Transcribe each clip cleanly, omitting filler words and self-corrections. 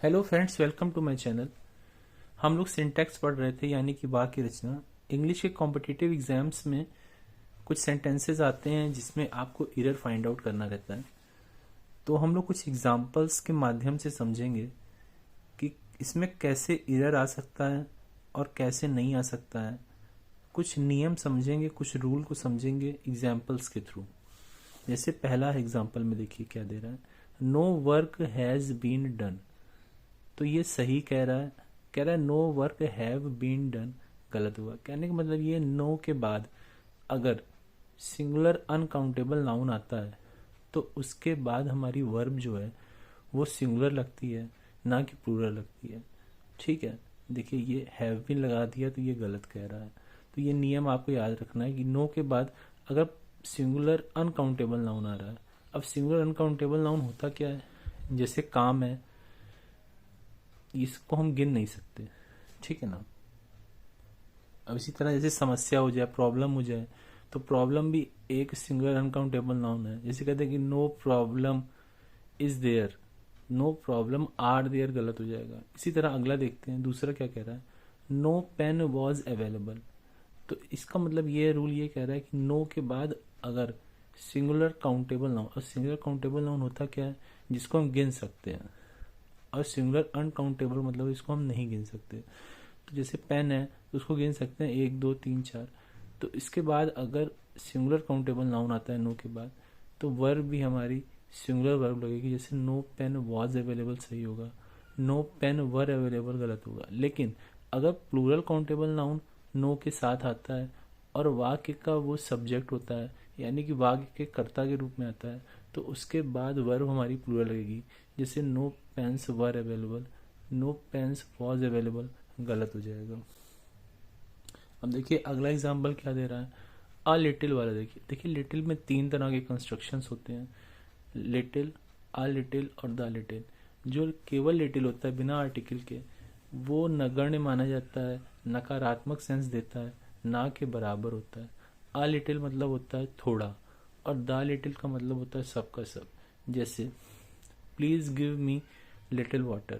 Hello friends, welcome to my channel. हम लोग syntax पढ़ रहे थे, यानी कि वाक्य रचना। इंग्लिश के कॉम्पिटिटिव एग्जाम्स में कुछ सेंटेंसेस आते हैं जिसमें आपको एरर फाइंड आउट करना रहता है। तो हम लोग कुछ एग्जांपल्स के माध्यम से समझेंगे कि इसमें कैसे एरर आ सकता है और कैसे नहीं आ सकता है। कुछ नियम समझेंगे, कुछ रूल को समझेंगे एग्जाम्पल्स के थ्रू। जैसे पहला एग्जाम्पल में देखिए क्या दे रहा है, no work has been done. तो ये सही कह रहा है no work have been done, गलत हुआ। कहने का मतलब ये नो के बाद अगर सिंगुलर अनकाउंटेबल नाउन आता है तो उसके बाद हमारी वर्ब जो है वो सिंगुलर लगती है, ना कि प्लूरल लगती है। ठीक है, देखिए ये हैव बीन लगा दिया तो ये गलत कह रहा है। तो ये नियम आपको याद रखना है कि नो के बाद अगर सिंगुलर अनकाउंटेबल नाउन आ रहा है। अब सिंगुलर अनकाउंटेबल नाउन होता क्या है, जैसे काम है, इसको हम गिन नहीं सकते, ठीक है ना। अब इसी तरह जैसे समस्या हो जाए, प्रॉब्लम हो जाए, तो प्रॉब्लम भी एक सिंगुलर अनकाउंटेबल नाउन है। जैसे कहते हैं कि no problem is there, no problem are there, गलत हो जाएगा। इसी तरह अगला देखते हैं, दूसरा क्या कह रहा है, नो पेन वॉज अवेलेबल। तो इसका मतलब ये रूल ये कह रहा है कि नो के बाद अगर सिंगुलर काउंटेबल नाउन, और सिंगुलर काउंटेबल नाउन होता क्या है, जिसको हम गिन सकते हैं, और सिंगुलर अनकाउंटेबल मतलब इसको हम नहीं गिन सकते। तो जैसे पेन है तो उसको गिन सकते हैं 1 2 3 4। तो इसके बाद अगर सिंगुलर काउंटेबल नाउन आता है नो के बाद, तो वर्ब भी हमारी सिंगुलर वर्ब लगेगी। जैसे नो पेन वॉज अवेलेबल सही होगा, नो पेन वर अवेलेबल गलत होगा। लेकिन अगर प्लूरल काउंटेबल नाउन नो के साथ आता है और वाक्य का वो सब्जेक्ट होता है, यानी कि वाक्य के कर्ता के रूप में आता है, तो उसके बाद वर्ब हमारी प्लूरल लगेगी। जैसे no pens were available, no pens was available, गलत हो जाएगा। अब देखिए अगला एग्जाम्पल क्या दे रहा है, अ लिटिल वाला। देखिए लिटिल में 3 तरह के कंस्ट्रक्शंस होते हैं, लिटिल, अ लिटिल और द लिटिल। जो केवल लिटिल होता है बिना आर्टिकल के, वो नगण्य माना जाता है, नकारात्मक सेंस देता है, ना के बराबर होता है। अ लिटिल मतलब होता है थोड़ा, और द लिटिल का मतलब होता है सब का सब। जैसे please give me little water.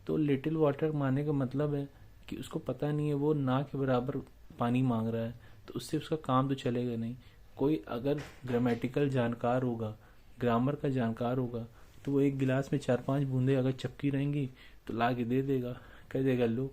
तो लिटिल वाटर माने का मतलब है कि उसको पता नहीं है, वो ना के बराबर पानी मांग रहा है, तो उससे उसका काम तो चलेगा नहीं। कोई अगर ग्रामेटिकल जानकार होगा, ग्रामर का जानकार होगा, तो वो एक गिलास में 4 5 बूंदे अगर चपकी रहेंगी तो ला के दे देगा, कह देगा लो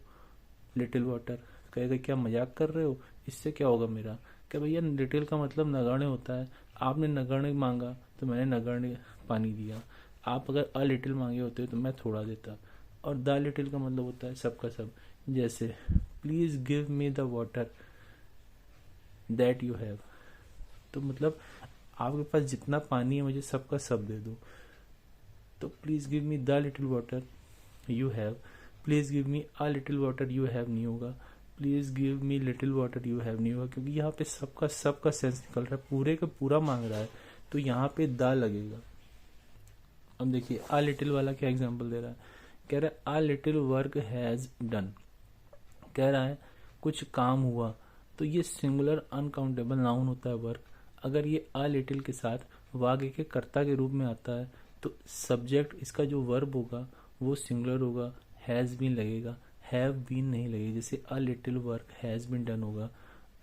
लिटिल वाटर। कहेगा क्या मजाक कर रहे हो, इससे क्या होगा मेरा। क्या भैया लिटिल का मतलब नगण्य होता है, आपने नगण्य मांगा तो मैंने नगण्य पानी दिया। आप अगर अ लिटिल मांगे होते तो मैं थोड़ा देता। और द लिटिल का मतलब होता है सबका सब। जैसे please give me the water that you have. तो मतलब आपके पास जितना पानी है मुझे सबका सब दे दो। तो please give me the little water you have, please give me a little water you have नहीं होगा, please give me little water you have नहीं होगा, क्योंकि यहाँ पे सबका सेंस निकल रहा है, पूरे का पूरा मांग रहा है, तो यहाँ पे द लगेगा। अब देखिए अ लिटिल वाला क्या एग्जांपल दे रहा है, कह रहा है a little work has done. कह रहा है कुछ काम हुआ, तो ये सिंगुलर अनकाउंटेबल नाउन होता है वर्क। अगर ये अ लिटिल के साथ वाक्य के कर्ता के रूप में आता है तो सब्जेक्ट इसका जो वर्ब होगा वो सिंगुलर होगा, हैज बीन लगेगा, हैव बीन नहीं लगेगी। जैसे a little work has been done होगा,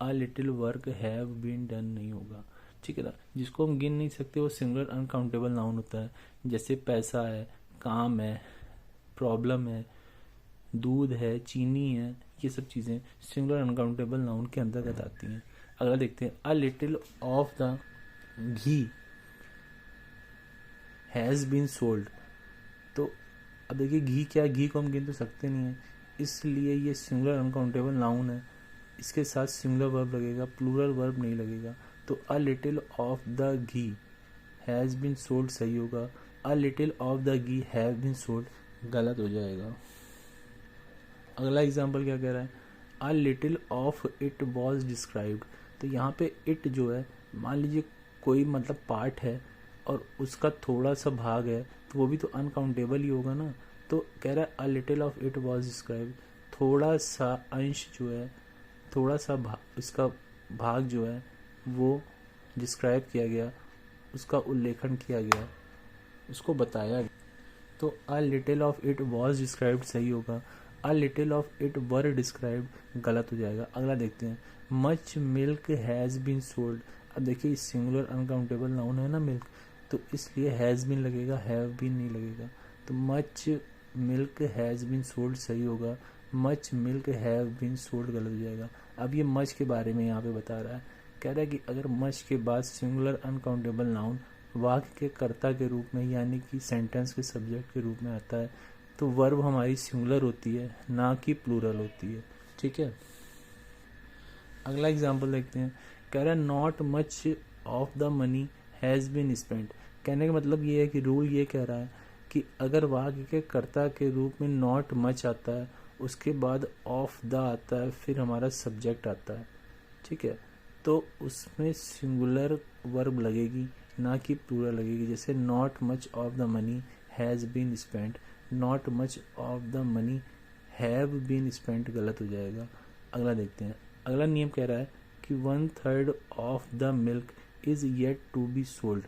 a little work have been done नहीं होगा, ठीक है ना। जिसको हम गिन नहीं सकते वो सिंगुलर अनकाउंटेबल नाउन होता है। जैसे पैसा है, काम है, प्रॉब्लम है, दूध है, चीनी है, ये सब चीज़ें सिंगुलर अनकाउंटेबल नाउन के अंतर्गत आती हैं। अगला देखते हैं, a little of the ghee has been sold. तो अब देखिए घी क्या है, घी को हम गिन तो सकते नहीं है, इसलिए ये सिंगुलर अनकाउंटेबल नाउन है, इसके साथ सिंगुलर वर्ब लगेगा, प्लूरल वर्ब नहीं लगेगा। तो a little of the ghee has been sold सही होगा, a little of the ghee have been sold गलत हो जाएगा। अगला एग्जाम्पल क्या कह रहा है, a little of it was described. तो यहाँ पे इट जो है, मान लीजिए कोई मतलब पार्ट है और उसका थोड़ा सा भाग है, तो वो भी तो अनकाउंटेबल ही होगा ना। तो कह रहा है a little of it was described, थोड़ा सा अंश जो है, थोड़ा सा इसका भाग जो है वो डिस्क्राइब किया गया, उसका उल्लेखन किया गया, उसको बताया गया। तो a little of it was described सही होगा, a little of it were described गलत हो जाएगा। अगला देखते हैं, much milk has been sold. अब देखिए सिंगुलर अनकाउंटेबल नाउन है ना मिल्क, तो इसलिए हैज़ बीन लगेगा, हैव बीन नहीं लगेगा। तो much milk has been sold सही होगा, much milk have been sold गलत हो जाएगा। अब ये मच के बारे में यहाँ पे बता रहा है, कह रहा है कि अगर मच के बाद सिंगुलर अनकाउंटेबल नाउन वाक्य के कर्ता के रूप में यानी कि सेंटेंस के सब्जेक्ट के रूप में आता है तो वर्ब हमारी सिंगुलर होती है, ना कि प्लूरल होती है। ठीक है, अगला एग्जाम्पल देखते हैं। कह रहा है not much of the money has been spent. कहने का मतलब ये है कि रूल ये कह रहा है कि अगर वाक्य के कर्ता के रूप में नॉट मच आता है, उसके बाद ऑफ द आता है, फिर हमारा सब्जेक्ट आता है, ठीक है, तो उसमें सिंगुलर वर्ब लगेगी, ना कि प्लूरल लगेगी। जैसे not much of the money has been spent, not much of the money have been spent गलत हो जाएगा। अगला देखते हैं, अगला नियम कह रहा है कि 1/3 of the milk is yet to be sold.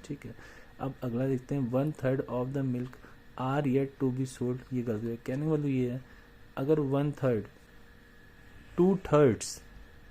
ठीक है, अब अगला देखते हैं, 1/3 of the milk are yet to be sold, ये गलत हो जाएगा। कहने का मतलब ये है अगर 1/3, 2/3,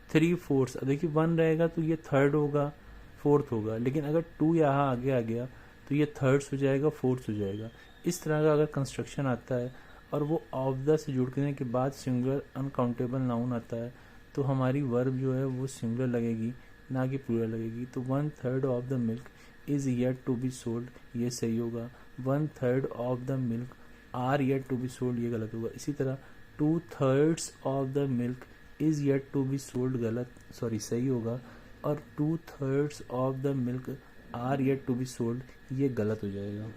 3/4, देखिए 1 रहेगा तो ये थर्ड होगा, फोर्थ होगा, लेकिन अगर 2 यहाँ आगे आ गया तो ये थर्ड्स हो जाएगा, फोर्थ हो जाएगा। इस तरह का अगर कंस्ट्रक्शन आता है और वो ऑफ द से जुड़ने के बाद सिंगुलर अनकाउंटेबल नाउन आता है तो हमारी वर्ब जो है वो सिंगुलर लगेगी, ना कि प्लूरल लगेगी। तो 1/3 of the milk is yet to be sold, ये सही होगा। 1/3 of the milk are yet to be sold, ये गलत होगा। इसी तरह 2/3 of the milk is yet to be sold सही होगा। और 2/3 of the milk are yet to be sold, ये गलत हो जाएगा।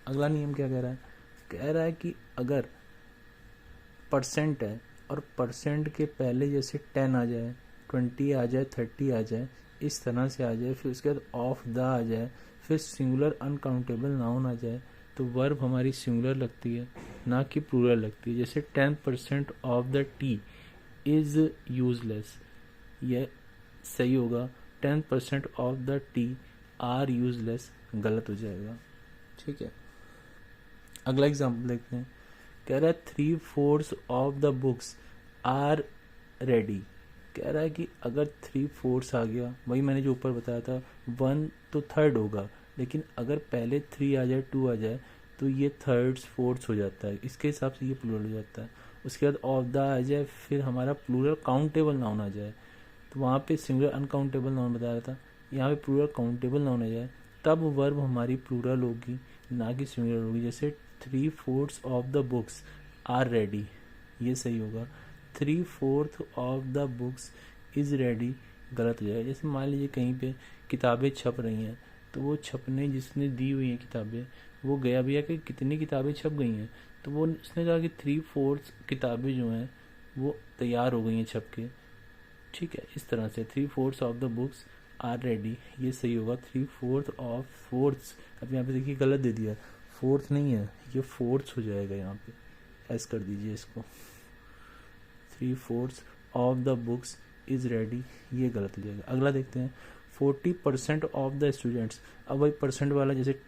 अगला नियम क्या कह रहा है, कह रहा है कि अगर परसेंट है और परसेंट के पहले जैसे 10 आ जाए, 20 आ जाए, 30 आ जाए, इस तरह से आ जाए, फिर उसके बाद ऑफ द आ जाए, फिर सिंगुलर अनकाउंटेबल नाउन आ जाए, तो वर्ब हमारी सिंगुलर लगती है, ना कि प्लूरल लगती है। जैसे 10% of the T is useless, यह सही होगा। 10% of the T R useless गलत हो जाएगा। ठीक है, अगला एग्जाम्पल देखते हैं। कह रहा है 3/4 of the books are ready. कह रहा है कि अगर 3/4 आ गया, वही मैंने जो ऊपर बताया था, 1 तो थर्ड होगा, लेकिन अगर पहले 3 आ जाए, 2 आ जाए, तो ये थर्ड्स फोर्थ हो जाता है, इसके हिसाब से ये प्लूरल हो जाता है। उसके बाद ऑफ द आ जाए, फिर हमारा प्लूरल काउंटेबल नाउन आ जाए, तो वहाँ पे सिंगुलर अनकाउंटेबल नाउन बता रहा था, यहाँ पे प्लूरल काउंटेबल नाउन आ जाए, तब वर्ब हमारी प्लूरल होगी, ना कि सिंगुलर होगी। जैसे 3/4 of the books are ready, ये सही होगा। 3/4 of the books is ready गलत हो जाएगा। जैसे मान लीजिए कहीं पे किताबें छप रही हैं, तो वो छपने जिसने दी हुई हैं किताबें, वो गया भैया कि कितनी किताबें छप गई हैं, तो वो उसने कहा कि 3/4 किताबें जो हैं वो तैयार हो गई हैं छप के। ठीक है, इस तरह से 3/4 of the books are ready, ये सही होगा। 3/4 ऑफ फोर्थ, अब यहाँ पे देखिए गलत दे दिया, फोर्थ नहीं है, ये फोर्थ हो जाएगा, यहाँ पे ऐस कर दीजिए इसको। 3/4 of the books is ready, ये गलत हो जाएगा। अगला देखते हैं, 40% ऑफ द स्टूडेंट्स। अब वही परसेंट वाला, जैसे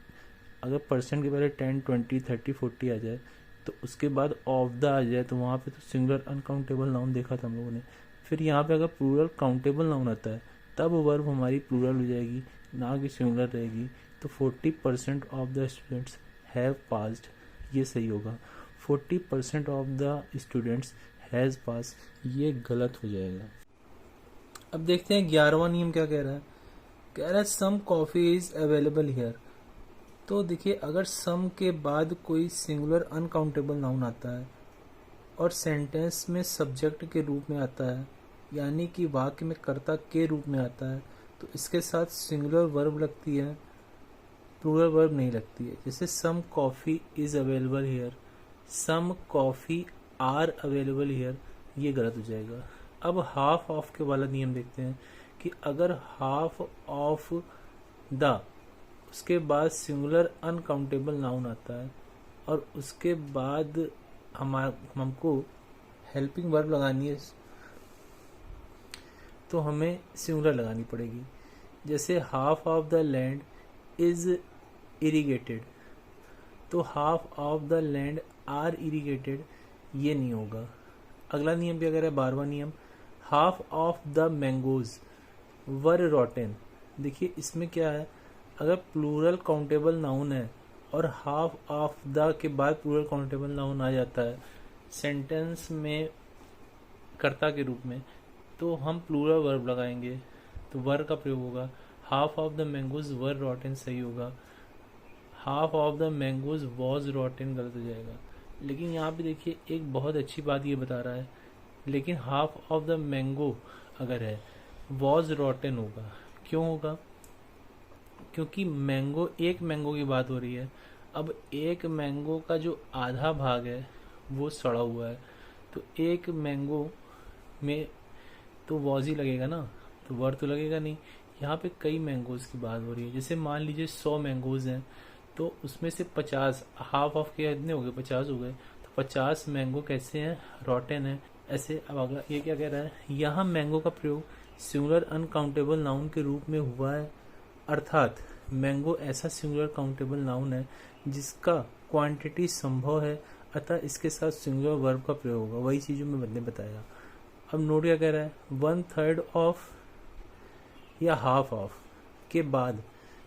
अगर परसेंट के पहले 10, 20, 30, 40 आ जाए, तो उसके बाद ऑफ द आ जाए, तो वहाँ पे तो सिंगुलर अनकाउंटेबल नाउन देखा था हम लोगों ने। फिर यहाँ पे अगर प्लूरल काउंटेबल नाउन आता है, तब वर्ब हमारी प्लूरल हो जाएगी, ना कि सिंगुलर रहेगी। तो 40% of the students have passed, ये सही होगा। 40% ऑफ द स्टूडेंट्स हैज़ पास, ये गलत हो जाएगा। अब देखते हैं 11वां नियम क्या कह रहा है। कह रहा है some coffee is available here. तो देखिए अगर सम के बाद कोई सिंगुलर अनकाउंटेबल नाउन आता है और सेंटेंस में सब्जेक्ट के रूप में आता है, यानी कि वाक्य में कर्ता के रूप में आता है, तो इसके साथ सिंगुलर वर्ब लगती है, प्लूरल वर्ब नहीं लगती है। जैसे some coffee is available here, some coffee are available here, ये गलत हो जाएगा। अब हाफ ऑफ के वाला नियम देखते हैं कि अगर हाफ ऑफ द, उसके बाद सिंगुलर अनकाउंटेबल नाउन आता है और उसके बाद हमको हेल्पिंग वर्ब लगानी है, तो हमें सिंगुलर लगानी पड़ेगी। जैसे half of the land is irrigated, तो half of the land are irrigated, ये नहीं होगा। अगला नियम क्या कह रहा है, 12वां नियम, half of the mangoes were Rotten. देखिए इसमें क्या है, अगर प्लूरल काउंटेबल नाउन है और हाफ ऑफ द के बाद प्लूरल काउंटेबल नाउन आ जाता है सेंटेंस में कर्ता के रूप में, तो हम प्लूरल वर्ब लगाएंगे, तो वर का प्रयोग होगा। Half of the mangoes were Rotten सही होगा, half of the mangoes was Rotten गलत हो जाएगा। लेकिन यहाँ पे देखिए एक बहुत अच्छी बात ये बता रहा है, लेकिन हाफ ऑफ द मैंगो अगर है वॉज रॉटेन होगा। क्यों होगा, क्योंकि मैंगो, एक मैंगो की बात हो रही है। अब एक मैंगो का जो आधा भाग है वो सड़ा हुआ है, तो एक मैंगो में तो वॉज ही लगेगा ना, तो वर तो लगेगा नहीं। यहाँ पे कई मैंगोज की बात हो रही है, जैसे मान लीजिए 100 मैंगोज हैं, तो उसमें से 50, हाफ ऑफ के कितने हो गए, 50 हो गए, तो 50 मैंगो कैसे हैं, रॉटेन है। ऐसे अब अगला ये क्या कह रहा है, यहाँ मैंगो का प्रयोग सिंगुलर अनकाउंटेबल नाउन के रूप में हुआ है, अर्थात मैंगो ऐसा सिंगुलर काउंटेबल नाउन है जिसका क्वांटिटी संभव है, अतः इसके साथ सिंगुलर वर्ब का प्रयोग होगा। वही चीज जो मैंने बताया। अब नोट क्या कह रहा है, 1/3 ऑफ या हाफ ऑफ के बाद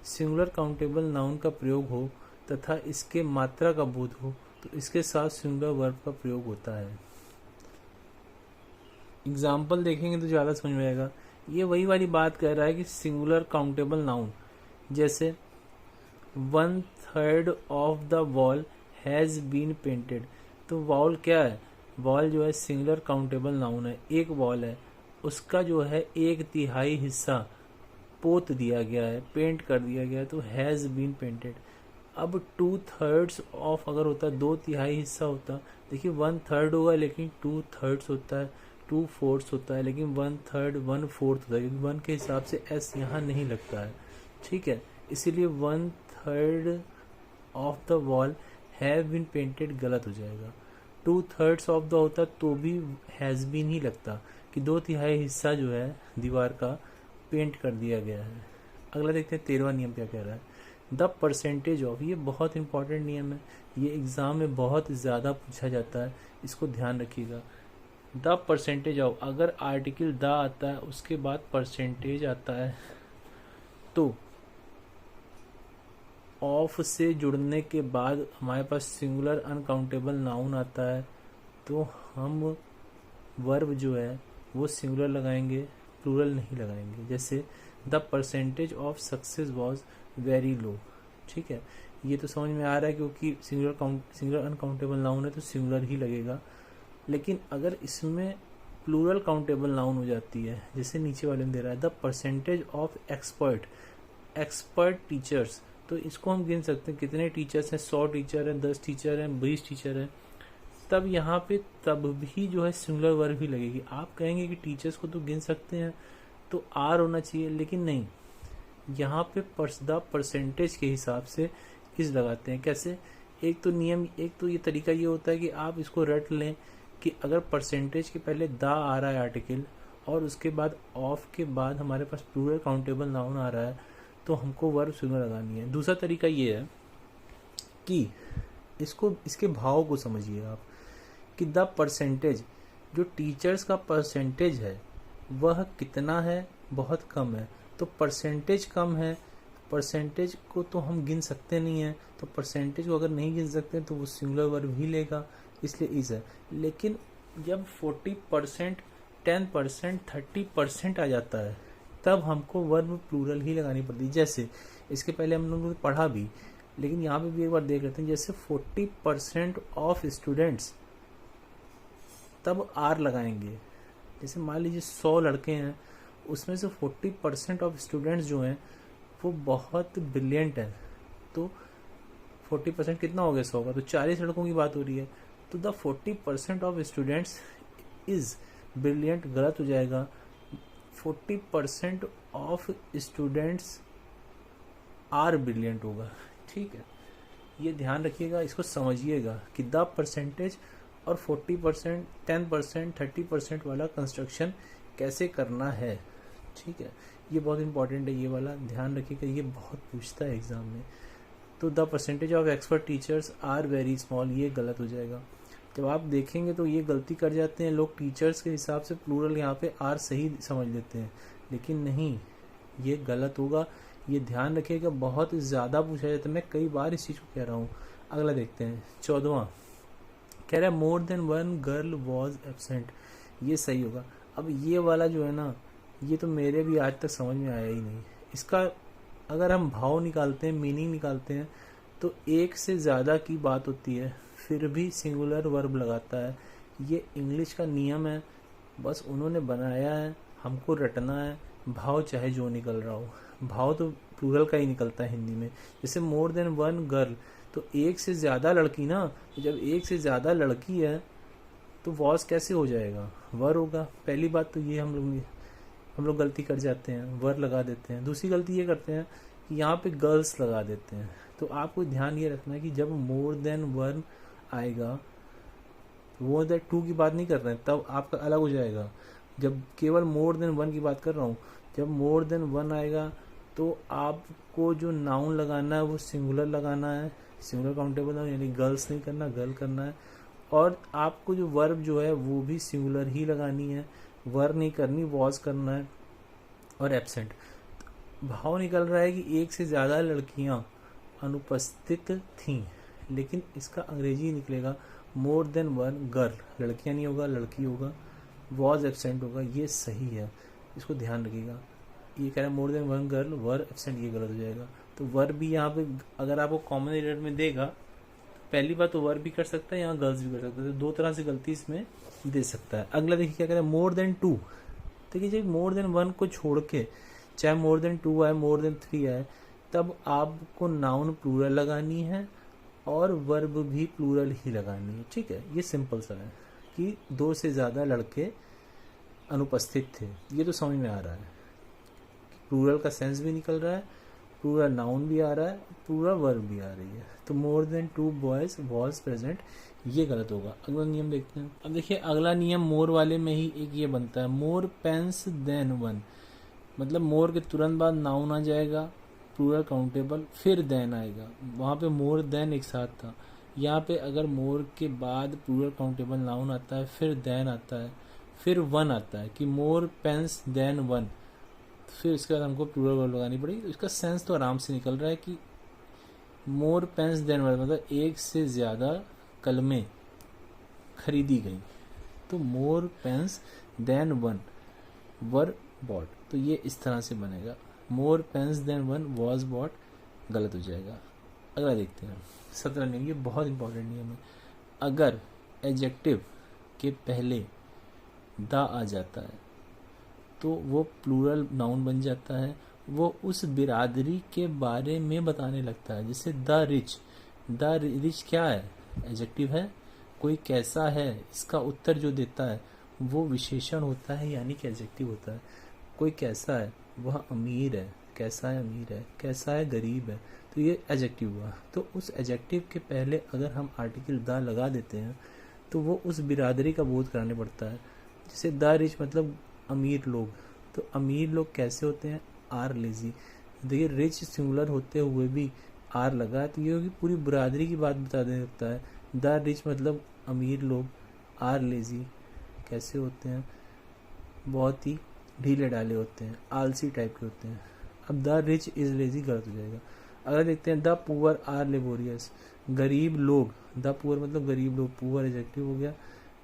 सिंगुलर काउंटेबल नाउन का प्रयोग हो तथा इसके मात्रा का बोध हो, तो इसके साथ सिंगुलर वर्ब का प्रयोग होता है। एग्जाम्पल देखेंगे तो ज्यादा समझ में आएगा। ये वही वाली बात कह रहा है कि सिंगुलर काउंटेबल नाउन, जैसे 1/3 of the wall has been painted. तो वॉल क्या है, वॉल जो है सिंगुलर काउंटेबल नाउन है, एक वॉल है, उसका जो है 1/3 हिस्सा पोत दिया गया है, पेंट कर दिया गया है, तो हैज बीन पेंटेड। अब 2/3 ऑफ अगर होता, 2/3 हिस्सा होता, देखिए 1/3 होगा लेकिन 2/3 होता है, 2/4 होता है, लेकिन 1/3 1/4 होता है, क्योंकि 1 के हिसाब से एस यहाँ नहीं लगता है। ठीक है, इसीलिए 1/3 of the wall have been painted गलत हो जाएगा। 2/3 ऑफ द होता तो भी हैज बीन ही लगता, कि 2/3 हिस्सा जो है दीवार का पेंट कर दिया गया है। अगला देखते हैं 13वां नियम क्या कह रहा है, द परसेंटेज ऑफ। ये बहुत इंपॉर्टेंट नियम है, ये एग्जाम में बहुत ज़्यादा पूछा जाता है, इसको ध्यान रखिएगा। द परसेंटेज ऑफ, अगर आर्टिकल द आता है उसके बाद परसेंटेज आता है, तो ऑफ से जुड़ने के बाद हमारे पास सिंगुलर अनकाउंटेबल नाउन आता है, तो हम वर्ब जो है वो सिंगुलर लगाएंगे, प्लूरल नहीं लगाएंगे। जैसे the percentage of success was very low. ठीक है, ये तो समझ में आ रहा है, क्योंकि सिंगुलर अनकाउंटेबल नाउन है तो सिंगुलर ही लगेगा। लेकिन अगर इसमें प्लूरल काउंटेबल नाउन हो जाती है, जैसे नीचे वाले में दे रहा है the percentage of expert teachers, तो इसको हम गिन सकते हैं कितने टीचर्स हैं, 100 टीचर हैं, 10 टीचर हैं, 20 टीचर हैं, तब यहाँ पे तब भी जो है सिंगुलर वर्ब ही लगेगी। आप कहेंगे कि टीचर्स को तो गिन सकते हैं तो आर होना चाहिए, लेकिन नहीं, यहाँ पे द परसेंटेज के हिसाब से इस लगाते हैं। कैसे, एक तो नियम, एक तो ये तरीका ये होता है कि आप इसको रट लें कि अगर परसेंटेज के पहले द आ रहा है आर्टिकल और उसके बाद ऑफ के बाद हमारे पास प्लूरल काउंटेबल नाउन आ रहा है, तो हमको वर्ब सिंगुलर लगानी है। दूसरा तरीका ये है कि इसको, इसके भाव को समझिए आप, कि द परसेंटेज, जो टीचर्स का परसेंटेज है वह कितना है, बहुत कम है, तो परसेंटेज कम है, परसेंटेज को तो हम गिन सकते नहीं हैं, तो परसेंटेज को अगर नहीं गिन सकते तो वो सिंगुलर वर्ब ही लेगा, इसलिए इज है। लेकिन जब 40%, 10%, 30% आ जाता है, तब हमको वर्ब प्लूरल ही लगानी पड़ती है। जैसे इसके पहले हम लोगों ने पढ़ा भी, लेकिन यहाँ पे भी एक बार देख लेते हैं। जैसे 40% ऑफ स्टूडेंट्स, तब आर लगाएंगे। जैसे मान लीजिए 100 लड़के हैं, उसमें से 40% ऑफ स्टूडेंट्स जो हैं वो बहुत ब्रिलियंट हैं, तो 40% कितना हो गया 100 का, तो 40 लड़कों की बात हो रही है, तो the 40% of students is brilliant गलत हो जाएगा। 40% ऑफ स्टूडेंट्स आर ब्रिलियंट होगा। ठीक है, ये ध्यान रखिएगा, इसको समझिएगा कि द परसेंटेज और 40%, 10%, 30% वाला कंस्ट्रक्शन कैसे करना है। ठीक है, ये बहुत इंपॉर्टेंट है, ये वाला ध्यान रखिएगा, ये बहुत पूछता है एग्जाम में। तो the percentage of expert teachers are very small, ये गलत हो जाएगा। जब आप देखेंगे तो ये गलती कर जाते हैं लोग, टीचर्स के हिसाब से प्लूरल यहाँ पे आर सही समझ लेते हैं, लेकिन नहीं, ये गलत होगा, ये ध्यान रखिएगा। बहुत ज़्यादा पूछा जाता है, मैं कई बार इस चीज़ को कह रहा हूँ। अगला देखते हैं 14वां, कह रहा है more than one girl was absent, ये सही होगा। अब ये वाला जो है ना, ये तो मेरे भी आज तक समझ में आया ही नहीं। इसका अगर हम भाव निकालते हैं, मीनिंग निकालते हैं, तो एक से ज़्यादा की बात होती है फिर भी सिंगुलर वर्ब लगाता है। ये इंग्लिश का नियम है, बस उन्होंने बनाया है, हमको रटना है, भाव चाहे जो निकल रहा हो। भाव तो प्लूरल का ही निकलता है हिंदी में। जैसे मोर देन वन गर्ल, तो एक से ज़्यादा लड़की ना, तो जब एक से ज़्यादा लड़की है तो वॉज कैसे हो जाएगा, वर होगा। पहली बात तो ये हम लोग गलती कर जाते हैं, वर लगा देते हैं। दूसरी गलती ये करते हैं कि यहाँ पे गर्ल्स लगा देते हैं। तो आपको ध्यान ये रखना है कि जब मोर देन वन आएगा, मोर देन टू की बात नहीं कर रहे हैं, तब आपका अलग हो जाएगा। जब केवल मोर देन वन की बात कर रहा हूँ, जब मोर देन वन आएगा तो आपको जो नाउन लगाना है वो सिंगुलर लगाना है, सिंगुलर काउंटेबल नाउन, यानी गर्ल्स नहीं करना, गर्ल करना है। और आपको जो वर्ब जो है वो भी सिंगुलर ही लगानी है, वर नहीं करनी, वॉज करना है। और एब्सेंट, भाव निकल रहा है कि एक से ज़्यादा लड़कियां अनुपस्थित थीं, लेकिन इसका अंग्रेजी निकलेगा मोर देन वन गर्ल, लड़कियां नहीं होगा, लड़की होगा, वॉज एब्सेंट होगा, ये सही है, इसको ध्यान रखिएगा। ये कह रहा है मोर देन वन गर्ल वर एब्सेंट, ये गलत हो जाएगा। तो वर भी यहाँ पे अगर आपको कॉमन एरर में देगा, पहली बात तो वर भी कर सकता है, यहाँ गर्ल्स भी कर सकता है, तो दो तरह से गलती इसमें दे सकता है। अगला देखिए क्या कह रहा है मोर देन टू। देखिए जब मोर देन वन को छोड़ के चाहे मोर देन टू आए, मोर देन थ्री आए, तब आपको नाउन प्लूरल लगानी है और वर्ब भी प्लूरल ही लगानी है। ठीक है, ये सिंपल सा है कि दो से ज़्यादा लड़के अनुपस्थित थे, ये तो समझ में आ रहा है। प्लूरल का सेंस भी निकल रहा है, प्लूरल नाउन भी आ रहा है, प्लूरल वर्ब भी आ रही है। तो more than two boys was present, ये गलत होगा। अगला नियम देखते हैं। अब देखिए अगला नियम मोर वाले में ही एक ये बनता है, मोर पेन्स देन वन, मतलब मोर के तुरंत बाद नाउन आ जाएगा प्लूरल काउंटेबल, फिर देन आएगा। वहाँ पे मोर देन एक साथ था, यहाँ पे अगर मोर के बाद प्लूरल काउंटेबल नाउन आता है, फिर देन आता है, फिर वन आता है कि मोर पेन्स देन वन, फिर इसके बाद हमको प्लूरल वर्ब लगानी पड़ेगी। तो इसका सेंस तो आराम से निकल रहा है कि मोर पेन्स देन वन मतलब एक से ज़्यादा कलमें खरीदी गई, तो more pens than one were bought, तो ये इस तरह से बनेगा। More pens than one was bought गलत हो जाएगा। अगला देखते हैं 17 नियम, ये बहुत इंपॉर्टेंट नियम है। अगर एडजेक्टिव के पहले द आ जाता है तो वो प्लूरल नाउन बन जाता है, वो उस बिरादरी के बारे में बताने लगता है। जैसे द रिच, द रिच क्या है, एडजेक्टिव है, कोई कैसा है इसका उत्तर जो देता है वो विशेषण होता है, यानी कि एडजेक्टिव होता है। कोई कैसा है, वह अमीर है, कैसा है अमीर है, कैसा है गरीब है, तो ये एडजेक्टिव हुआ। तो उस एडजेक्टिव के पहले अगर हम आर्टिकल द लगा देते हैं तो वो उस बिरादरी का बोध कराने पड़ता है। जैसे द रिच मतलब अमीर लोग, तो अमीर लोग कैसे होते हैं, आर लेजी। देखिए रिच सिंगुलर होते हुए भी आर लगा है, तो ये होगी पूरी बिरादरी की बात बता देने लगता है। द रिच मतलब अमीर लोग, आर लेजी कैसे होते हैं, बहुत ही ढीले डाले होते हैं, आलसी टाइप के होते हैं। अब द रिच इज लेजी गलत हो जाएगा। अगर देखते हैं द पुअर आर लेबोरियस, गरीब लोग, द पुअर मतलब गरीब लोग, पुअर एडजेक्टिव हो गया,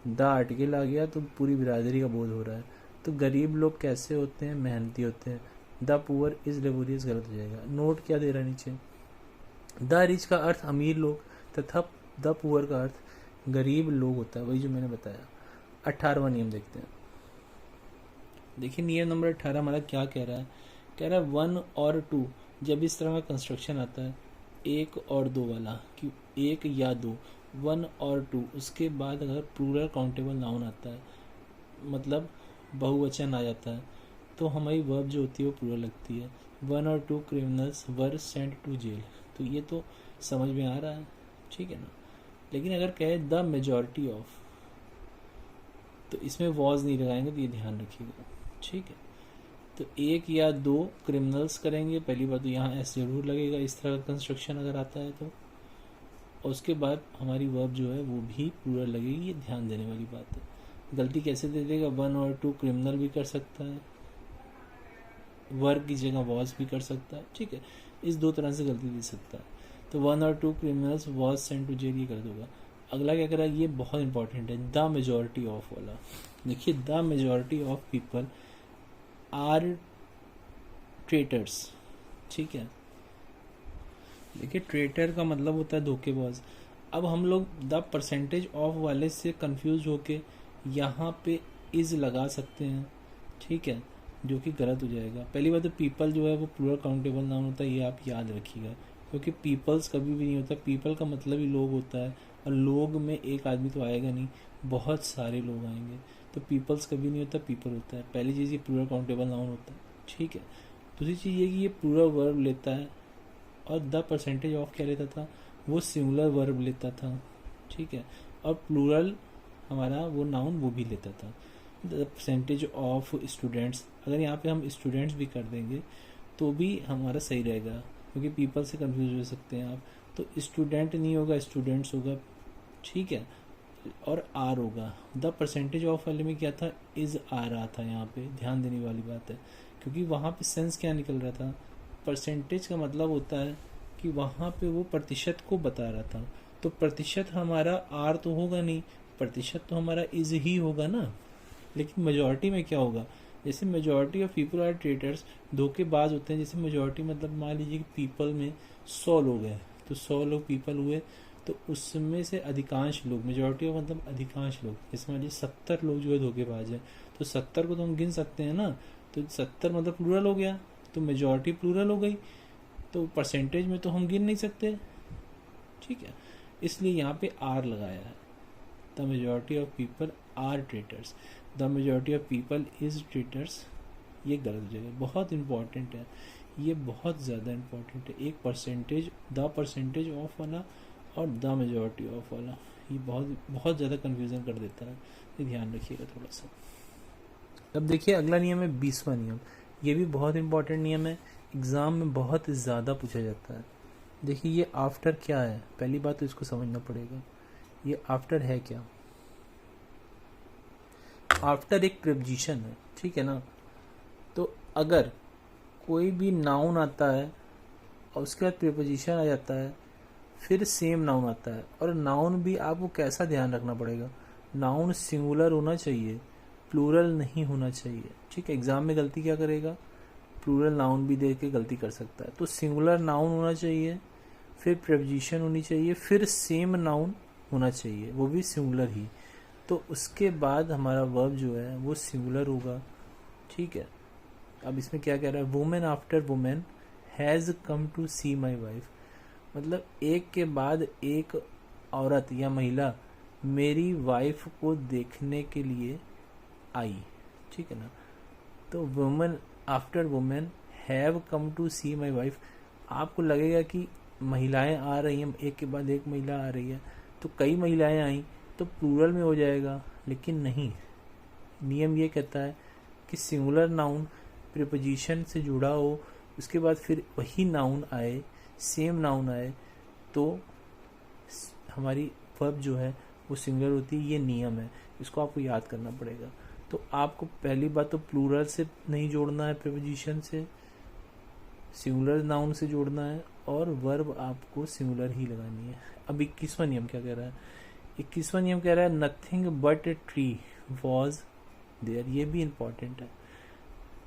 द आर्टिकल आ गया, तो पूरी बिरादरी का बोध हो रहा है। तो गरीब लोग कैसे होते हैं, मेहनती होते हैं। द पुअर इज लेबोरियस गलत हो जाएगा। नोट क्या दे रहा है नीचे, द रिच का अर्थ अमीर लोग तथा द पुअर का अर्थ गरीब लोग होता है, वही जो मैंने बताया। 18वां नियम देखते हैं। देखिए नियम नंबर 18 हमारा क्या कह रहा है, कह रहा है 1 और 2, जब इस तरह का कंस्ट्रक्शन आता है 1 और 2 वाला, कि 1 या 2, 1 और 2, उसके बाद अगर प्लूरल काउंटेबल नाउन आता है, मतलब बहुवचन आ जाता है, तो हमारी वर्ब जो होती है वो प्लूरल लगती है। 1 और 2 criminals were sent to jail, तो ये तो समझ में आ रहा है, ठीक है ना। लेकिन अगर कहे द मेजॉरिटी ऑफ, तो इसमें वॉज नहीं लगाएंगे, तो ये ध्यान रखिएगा, ठीक है। तो एक या दो क्रिमिनल्स करेंगे, पहली बात तो यहाँ एस जरूर लगेगा इस तरह का कंस्ट्रक्शन अगर आता है तो। और उसके बाद हमारी वर्ब जो है वो भी प्लूरल लगेगी, ये ध्यान देने वाली बात है। गलती कैसे दे देगा, 1 और 2 क्रिमिनल भी कर सकता है, वर्ब की जगह वॉज भी कर सकता है, ठीक है, इस दो तरह से गलती दे सकता है। तो 1 और 2 criminals was sent to jail, ये कर दूंगा। अगला क्या करा, ये बहुत इंपॉर्टेंट है, द मेजोरिटी ऑफ वाला। देखिए the majority of people are traitors, ठीक है। देखिए ट्रेटर का मतलब होता है धोखेबाज। अब हम लोग द परसेंटेज ऑफ वाले से कंफ्यूज होके यहाँ पे इज लगा सकते हैं, ठीक है, जो कि गलत हो जाएगा। पहली बात तो पीपल जो है वो प्लूरल काउंटेबल नाउन होता है, ये आप याद रखिएगा, क्योंकि पीपल्स कभी भी नहीं होता। पीपल का मतलब ही लोग होता है, और लोग में एक आदमी तो आएगा नहीं, बहुत सारे लोग आएंगे, तो पीपल्स कभी नहीं होता, पीपल होता है। पहली चीज़ ये प्लूरल काउंटेबल नाउन होता है, ठीक है। दूसरी चीज़ ये कि ये प्लूरल वर्ब लेता है, और द परसेंटेज ऑफ क्या लेता था, वो सिंगुलर वर्ब लेता था, ठीक है। और प्लूरल हमारा वो नाउन वो भी लेता था। द परसेंटेज ऑफ स्टूडेंट्स, अगर यहाँ पे हम स्टूडेंट्स भी कर देंगे तो भी हमारा सही रहेगा, क्योंकि पीपल से कंफ्यूज हो सकते हैं आप। तो स्टूडेंट नहीं होगा, स्टूडेंट्स होगा, ठीक है, और आर होगा। द परसेंटेज ऑफ वाले में क्या था, इज आ रहा था, यहाँ पे ध्यान देने वाली बात है, क्योंकि वहाँ पे सेंस क्या निकल रहा था, परसेंटेज का मतलब होता है कि वहाँ पे वो प्रतिशत को बता रहा था। तो प्रतिशत हमारा आर तो होगा नहीं, प्रतिशत तो हमारा इज ही होगा ना। लेकिन मेजॉरिटी में क्या होगा, जैसे majority of people are traitors, धोखेबाज होते हैं। जैसे मेजॉरिटी मतलब मान लीजिए कि पीपल में 100 लोग हैं, तो 100 लोग पीपल हुए, तो उसमें से अधिकांश लोग, मेजॉरिटी ऑफ मतलब अधिकांश लोग, जैसे मान लीजिए 70 लोग जो है धोखेबाज हैं, तो 70 को तो हम गिन सकते हैं ना, तो 70 मतलब प्लूरल हो गया, तो मेजॉरिटी प्लूरल हो गई, तो परसेंटेज में तो हम गिन नहीं सकते, ठीक है, इसलिए यहाँ पे आर लगाया है। The majority of people are traitors, the majority of people is traitors, ये गलत हो जाएगा। बहुत इंपॉर्टेंट है, ये बहुत ज़्यादा इंपॉर्टेंट है। एक परसेंटेज, द परसेंटेज ऑफ वाला और द मेजॉरिटी ऑफ वाला, ये बहुत बहुत ज़्यादा कन्फ्यूज़न कर देता है, ये ध्यान रखिएगा थोड़ा सा। अब देखिए अगला नियम है 20वां नियम, ये भी बहुत इंपॉर्टेंट नियम है, एग्ज़ाम में बहुत ज़्यादा पूछा जाता है। देखिए ये आफ्टर क्या है, पहली बात तो इसको समझना पड़ेगा, ये आफ्टर है क्या। आफ्टर एक प्रीपोजिशन है, ठीक है ना। तो अगर कोई भी नाउन आता है और उसके बाद प्रीपोजिशन आ जाता है, फिर सेम नाउन आता है, और नाउन भी आपको कैसा ध्यान रखना पड़ेगा, नाउन सिंगुलर होना चाहिए, प्लूरल नहीं होना चाहिए, ठीक है। एग्जाम में गलती क्या करेगा, प्लूरल नाउन भी दे के गलती कर सकता है। तो सिंगुलर नाउन होना चाहिए, फिर प्रीपोजिशन होनी चाहिए, फिर सेम नाउन होना चाहिए, वो भी सिंगुलर ही। तो उसके बाद हमारा वर्ब जो है वो सिंगुलर होगा, ठीक है। अब इसमें क्या कह रहा है, women after women has come to see my wife, मतलब एक के बाद एक औरत या महिला मेरी वाइफ को देखने के लिए आई, ठीक है ना। तो women after women have come to see my wife, आपको लगेगा कि महिलाएं आ रही हैं, एक के बाद एक महिला आ रही है, तो कई महिलाएं आई तो प्लूरल में हो जाएगा, लेकिन नहीं, नियम ये कहता है कि सिंगुलर नाउन प्रीपोजिशन से जुड़ा हो, उसके बाद फिर वही नाउन आए, सेम नाउन आए, तो हमारी वर्ब जो है वो सिंगुलर होती है, ये नियम है, इसको आपको याद करना पड़ेगा। तो आपको पहली बात तो प्लूरल से नहीं जोड़ना है, प्रीपोजिशन से, सिंगुलर नाउन से जोड़ना है, और वर्ब आपको सिंगुलर ही लगानी है। अब 21वां नियम क्या कह रहा है, 21वां नियम कह रहा है nothing but a tree was there, ये भी इंपॉर्टेंट है।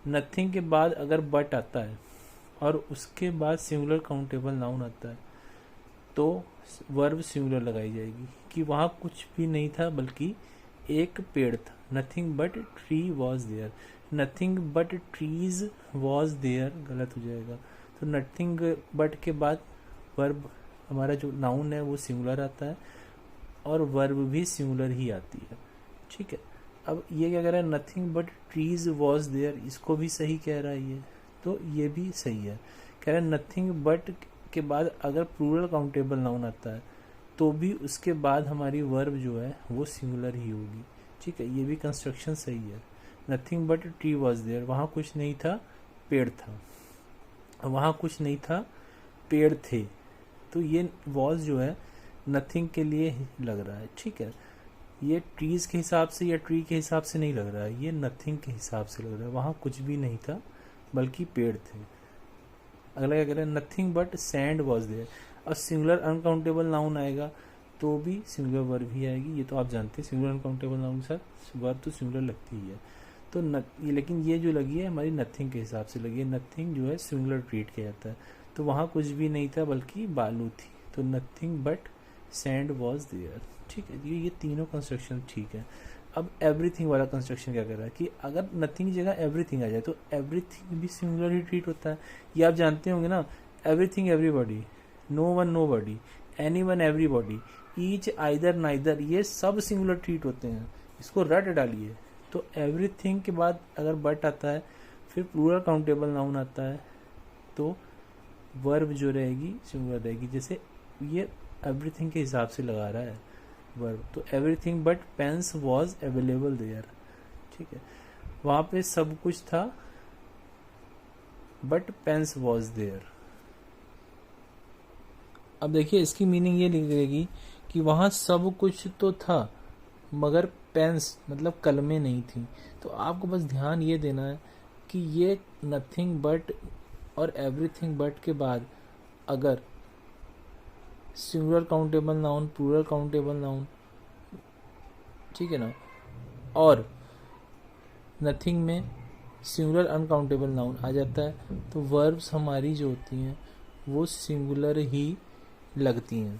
नथिंग के बाद अगर बट आता है और उसके बाद सिंगुलर काउंटेबल नाउन आता है, तो वर्ब सिंगुलर लगाई जाएगी, कि वहाँ कुछ भी नहीं था बल्कि एक पेड़ था। Nothing but tree was there, nothing but trees was there गलत हो जाएगा। तो नथिंग बट के बाद वर्ब हमारा जो नाउन है वो सिंगुलर आता है, और वर्ब भी सिंगुलर ही आती है, ठीक है। अब ये क्या कह रहा है, nothing but trees was there, इसको भी सही कह रहा है ये, तो ये भी सही है। कह रहा है नथिंग बट के बाद अगर प्लूरल काउंटेबल नाउन आता है तो भी उसके बाद हमारी वर्ब जो है वो सिंगुलर ही होगी, ठीक है, ये भी कंस्ट्रक्शन सही है। Nothing but tree was there, वहाँ कुछ नहीं था, पेड़ था, वहाँ कुछ नहीं था, पेड़ थे। तो ये वॉज जो है नथिंग के लिए लग रहा है, ठीक है। ये ट्रीज के हिसाब से या ट्री के हिसाब से नहीं लग रहा है, ये नथिंग के हिसाब से लग रहा है, वहाँ कुछ भी नहीं था बल्कि पेड़ थे। अगला क्या कह रहा है, nothing but sand was there. अब सिंगुलर अनकाउंटेबल नाउन आएगा तो भी सिंगुलर वर्ब ही आएगी, ये तो आप जानते हैं, सिंगुलर अनकाउंटेबल नाउन के साथ वर्ब तो सिंगुलर लगती ही है। तो लेकिन ये जो लगी है हमारी नथिंग के हिसाब से लगी है, नथिंग जो है सिंगुलर ट्रीट किया जाता है। तो वहाँ कुछ भी नहीं था बल्कि बालू थी, तो nothing but sand was there, ठीक है। ये तीनों कंस्ट्रक्शन ठीक है। अब एवरीथिंग वाला कंस्ट्रक्शन क्या कर रहा है कि अगर नथिंग की जगह एवरीथिंग आ जाए तो एवरीथिंग भी सिंगुलर ही ट्रीट होता है, ये आप जानते होंगे ना। Everything everybody, no one nobody, anyone everybody, each either neither, ये सब सिंगुलर ट्रीट होते हैं, इसको रट डालिए। तो एवरीथिंग के बाद अगर बट आता है फिर प्लूरल काउंटेबल नाउन आता है तो वर्ब जो रहेगी सिंगुलर रहेगी। जैसे ये एवरीथिंग के हिसाब से लगा रहा है वर्ब, तो everything but pens was available there, ठीक है। वहां पे सब कुछ था बट पेन्स वॉज देयर। अब देखिए इसकी मीनिंग ये लिखेगी कि वहां सब कुछ तो था मगर पेन्स मतलब कलमें नहीं थी। तो आपको बस ध्यान ये देना है कि ये नथिंग बट और एवरीथिंग बट के बाद अगर singular countable noun, plural countable noun, ठीक है ना, और नथिंग में सिंगुलर अनकाउंटेबल नाउन आ जाता है तो वर्ब्स हमारी जो होती हैं वो सिंगुलर ही लगती हैं,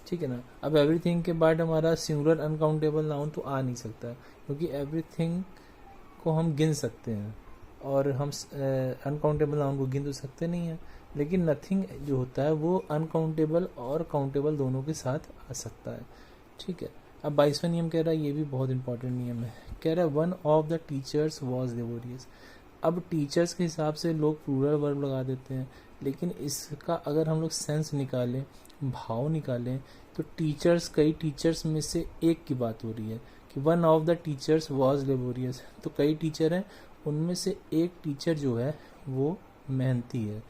ठीक है ना। अब एवरीथिंग के बाद हमारा सिंगुलर अनकाउंटेबल नाउन तो आ नहीं सकता क्योंकि एवरीथिंग को हम गिन सकते हैं और हम अनकाउंटेबल नाउन को गिन तो सकते नहीं हैं। लेकिन नथिंग जो होता है वो अनकाउंटेबल और काउंटेबल दोनों के साथ आ सकता है, ठीक है। अब 22वां नियम कह रहा है, ये भी बहुत इंपॉर्टेंट नियम है, कह रहा है one of the teachers was laborious. अब टीचर्स के हिसाब से लोग प्लूरल वर्ब लगा देते हैं, लेकिन इसका अगर हम लोग सेंस निकालें, भाव निकालें, तो टीचर्स, कई टीचर्स में से एक की बात हो रही है कि one of the teachers was laborious. तो कई टीचर हैं, उनमें से एक टीचर जो है वो मेहनती है,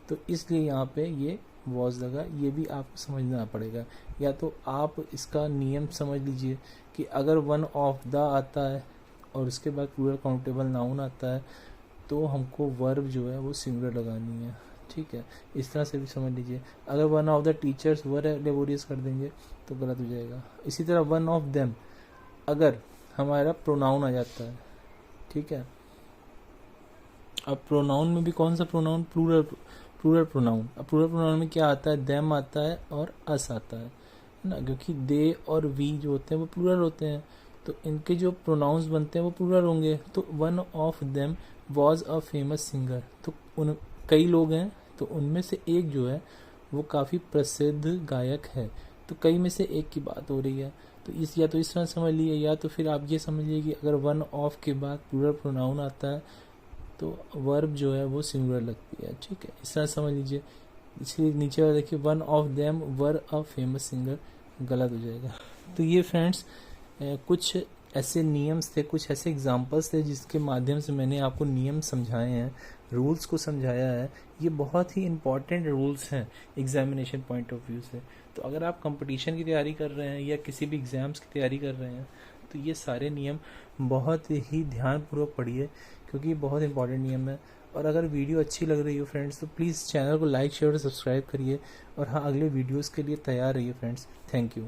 तो इसलिए यहाँ पे ये वॉज लगा। ये भी आपको समझना पड़ेगा, या तो आप इसका नियम समझ लीजिए कि अगर वन ऑफ द आता है और उसके बाद प्लूरल काउंटेबल नाउन आता है तो हमको वर्ब जो है वो सिंगुलर लगानी है, ठीक है। इस तरह से भी समझ लीजिए। अगर one of the teachers were laborious कर देंगे तो गलत हो जाएगा। इसी तरह वन ऑफ देम अगर हमारा प्रोनाउन आ जाता है, ठीक है। अब प्रोनाउन में भी कौन सा प्रोनाउन, प्लूरल प्रोनाउन। अब प्लूरल प्रोनाउन में क्या आता है, देम आता है और अस आता है ना, क्योंकि दे और वी जो होते हैं वो प्लूरल होते हैं, तो इनके जो प्रोनाउंस बनते हैं वो प्लूरल होंगे। तो one of them was a famous singer, तो उन कई लोग हैं तो उनमें से एक जो है वो काफ़ी प्रसिद्ध गायक है, तो कई में से एक की बात हो रही है। तो या तो इस तरह समझ लीजिए, या तो फिर आप ये समझ लीजिए कि अगर वन ऑफ के बाद प्लूरल प्रोनाउन आता है तो वर्ब जो है वो सिंगुलर लगती है, ठीक है। इस तरह समझ लीजिए। इसलिए नीचे वाला देखिए one of them were a famous singer, गलत हो जाएगा। तो ये फ्रेंड्स कुछ ऐसे नियम्स थे, कुछ ऐसे एग्जांपल्स थे जिसके माध्यम से मैंने आपको नियम समझाए हैं, रूल्स को समझाया है। ये बहुत ही इंपॉर्टेंट रूल्स हैं एग्जामिनेशन पॉइंट ऑफ व्यू से। तो अगर आप कंपटीशन की तैयारी कर रहे हैं या किसी भी एग्ज़ाम्स की तैयारी कर रहे हैं तो ये सारे नियम बहुत ही ध्यानपूर्वक पढ़िए, क्योंकि ये बहुत इंपॉर्टेंट नियम है। और अगर वीडियो अच्छी लग रही हो फ्रेंड्स तो प्लीज़ चैनल को लाइक शेयर और सब्सक्राइब करिए। और हाँ, अगले वीडियोस के लिए तैयार रहिए फ्रेंड्स। Thank you.